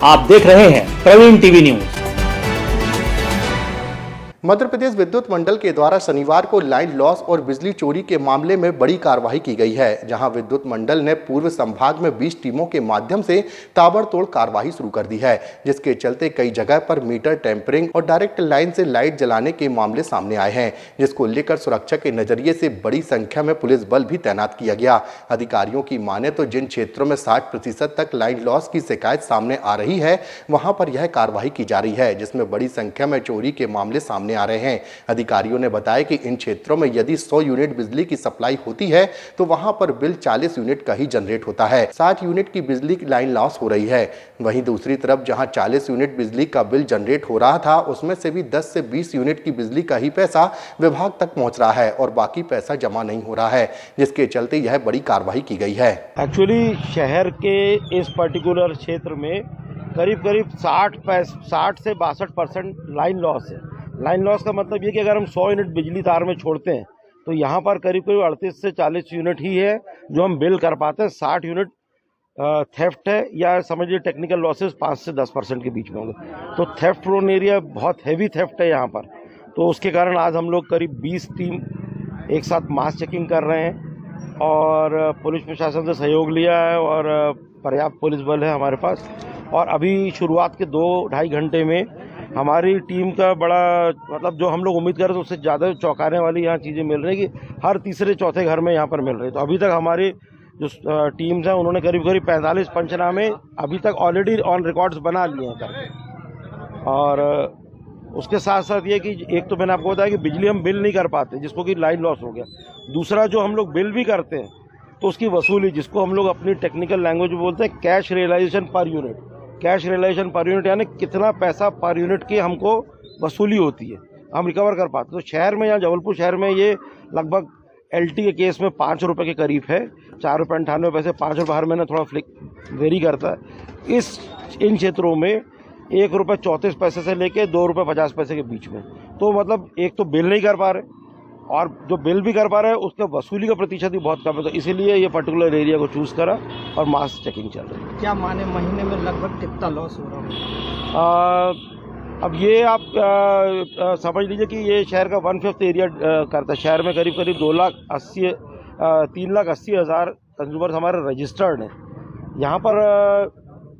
आप देख रहे हैं प्रवीण टीवी न्यूज। मध्य प्रदेश विद्युत मंडल के द्वारा शनिवार को लाइन लॉस और बिजली चोरी के मामले में बड़ी कार्रवाई की गई है, जहां विद्युत मंडल ने पूर्व संभाग में 20 टीमों के माध्यम से ताबड़तोड़ कार्रवाई शुरू कर दी है, जिसके चलते कई जगह पर मीटर टेम्परिंग और डायरेक्ट लाइन से लाइट जलाने के मामले सामने आए हैं, जिसको लेकर सुरक्षा के नजरिए से बड़ी संख्या में पुलिस बल भी तैनात किया गया। अधिकारियों की माने तो जिन क्षेत्रों में 60% तक लाइन लॉस की शिकायत सामने आ रही है, वहां पर यह कार्रवाई की जा रही है, जिसमें बड़ी संख्या में चोरी के मामले सामने आ रहे हैं। अधिकारियों ने बताया कि इन क्षेत्रों में यदि 100 यूनिट बिजली की सप्लाई होती है तो वहां पर बिल 40 यूनिट का ही जनरेट होता है। 60 यूनिट की बिजली की लाइन लॉस हो रही है। वहीं दूसरी तरफ जहां 40 यूनिट बिजली का बिल जनरेट हो रहा था, उसमें से भी 10 से 20 यूनिट की बिजली का ही पैसा विभाग तक पहुंच रहा है और बाकी पैसा जमा नहीं हो रहा है, जिसके चलते यह बड़ी कार्रवाई की गई है। एक्चुअली शहर के इस पर्टिकुलर क्षेत्र में करीब 60 से 62% लाइन लॉस है। लाइन लॉस का मतलब ये कि अगर हम 100 यूनिट बिजली तार में छोड़ते हैं तो यहाँ पर करीब 38 से 40 यूनिट ही है जो हम बिल कर पाते हैं। 60 यूनिट थेफ्ट है, या समझिए टेक्निकल लॉसेस 5 से 10% के बीच में होंगे। तो थेफ्ट प्रोन एरिया, बहुत हैवी थेफ्ट है यहाँ पर। तो उसके कारण आज हम लोग करीब 20 टीम एक साथ मास चेकिंग कर रहे हैं और पुलिस प्रशासन से सहयोग लिया है और पर्याप्त पुलिस बल है हमारे पास। और अभी शुरुआत के 2-2.5 घंटे में हमारी टीम का बड़ा मतलब जो हम लोग उम्मीद कर रहे थे उससे ज़्यादा चौंकाने वाली यहाँ चीज़ें मिल रही हैं कि हर तीसरे चौथे घर में यहाँ पर मिल रही है। तो अभी तक हमारी जो टीम्स हैं उन्होंने करीब 45 पंचनामे अभी तक ऑलरेडी ऑन रिकॉर्ड्स बना लिए हैं करके। और उसके साथ साथ ये कि एक तो मैंने आपको बताया कि बिजली हम बिल नहीं कर पाते, जिसको कि लाइन लॉस हो गया। दूसरा जो हम लोग बिल भी करते हैं तो उसकी वसूली, जिसको हम लोग अपनी टेक्निकल लैंग्वेज में बोलते हैं cash realisation per unit. Cash realisation per unit यानी कितना पैसा पर यूनिट की हमको वसूली होती है, हम रिकवर कर पाते। तो शहर में, यहाँ जबलपुर शहर में ये लगभग LT के केस में 5 रुपये के करीब है। 4.98 रुपये, 5 रुपये हर महीने थोड़ा वेरी करता है। इन क्षेत्रों में 1 रुपये 34 पैसे से लेके 2 रुपये 50 पैसे के बीच में। तो मतलब एक तो बिल नहीं कर पा रहे और जो बिल भी कर पा रहे हैं उसके वसूली का प्रतिशत भी बहुत कम है। तो इसीलिए ये पर्टिकुलर एरिया को चूज़ करा और मास चेकिंग चल रही है। क्या माने महीने में लगभग कितना लॉस हो रहा है? अब ये आप समझ लीजिए कि ये शहर का 1/5 एरिया करता है। शहर में करीब 3,80,000 कंज्यूमर्स हमारे रजिस्टर्ड हैं। यहाँ पर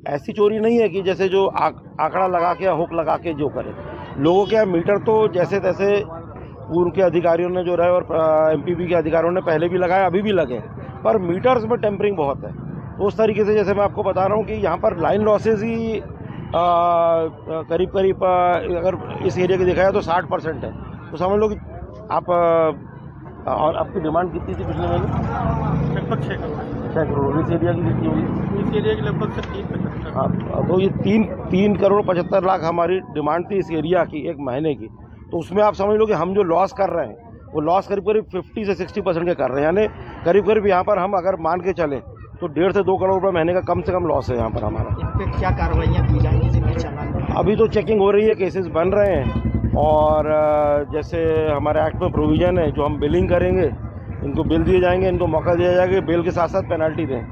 ऐसी चोरी नहीं है कि जैसे जो आंकड़ा लगा के या हुक लगा के जो करे। लोगों के मीटर तो जैसे तैसे पूर्व के अधिकारियों ने जो रहे और MPB के अधिकारियों ने पहले भी लगाए, अभी भी लगे, पर मीटर्स में टेम्परिंग बहुत है। तो उस तरीके से जैसे मैं आपको बता रहा हूँ कि यहाँ पर लाइन लॉसेज ही करीब अगर इस एरिया की देखा जाए तो 60% है। तो समझ लो कि आप और आपकी डिमांड कितनी थी पिछले महीने? लगभग 6 करोड़। इस एरिया की कितनी होगी? इस एरिया की लगभग 3-75। हाँ, तो ये 3 करोड़ 75 लाख हमारी डिमांड थी इस एरिया की एक महीने की। तो उसमें आप समझ लो कि हम जो लॉस कर रहे हैं वो लॉस करीब 50 से 60% के कर रहे हैं। यानी करीब यहाँ पर हम अगर मान के चलें तो 1.5 से 2 करोड़ रुपये महीने का कम से कम लॉस है यहाँ पर हमारा। इन पे क्या कार्रवाइयाँ की जाएंगी जिनके चालान? अभी तो चेकिंग हो रही है, केसेस बन रहे हैं और जैसे हमारे एक्ट में प्रोविज़न है, जो हम बिलिंग करेंगे इनको बिल दिए जाएंगे, इनको मौका दिया जाएगा बिल के साथ साथ पेनल्टी दें।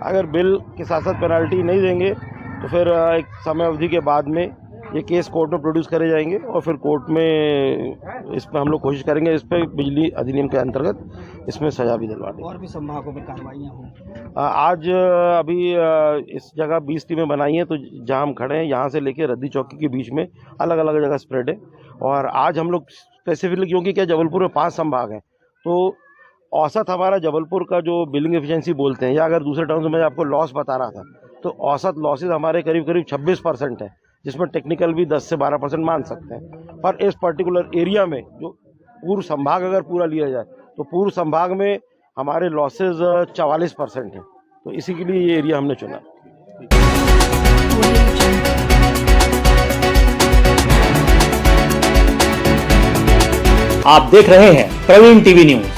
अगर बिल के साथ साथ पेनल्टी नहीं देंगे तो फिर एक समय अवधि के बाद में ये केस कोर्ट में प्रोड्यूस करे जाएंगे और फिर कोर्ट में इस पर हम लोग कोशिश करेंगे इस पर बिजली अधिनियम के अंतर्गत इसमें सजा भी दिलवा दें। और भी संभागों में कार्रवाइयाँ हों? आज अभी इस जगह 20 टीमें बनाई हैं, तो जहाँ हम खड़े हैं यहाँ से लेके रद्दी चौकी के बीच में अलग अलग जगह स्प्रेड है। और आज हम लोग स्पेसिफिकली, क्योंकि क्या जबलपुर में 5 संभाग हैं, तो औसत हमारा जबलपुर का जो बिलिंग एफिशिएंसी बोलते हैं, या अगर दूसरे टर्म्स में आपको लॉस बता रहा था, तो औसत लॉसेज हमारे करीब 26% है, जिसमें टेक्निकल भी 10 से 12% मान सकते हैं। पर इस पर्टिकुलर एरिया में जो पूर्व संभाग अगर पूरा लिया जाए तो पूर्व संभाग में हमारे लॉसेज 44% हैं। तो इसी के लिए ये एरिया हमने चुना। आप देख रहे हैं प्रवीण टीवी न्यूज।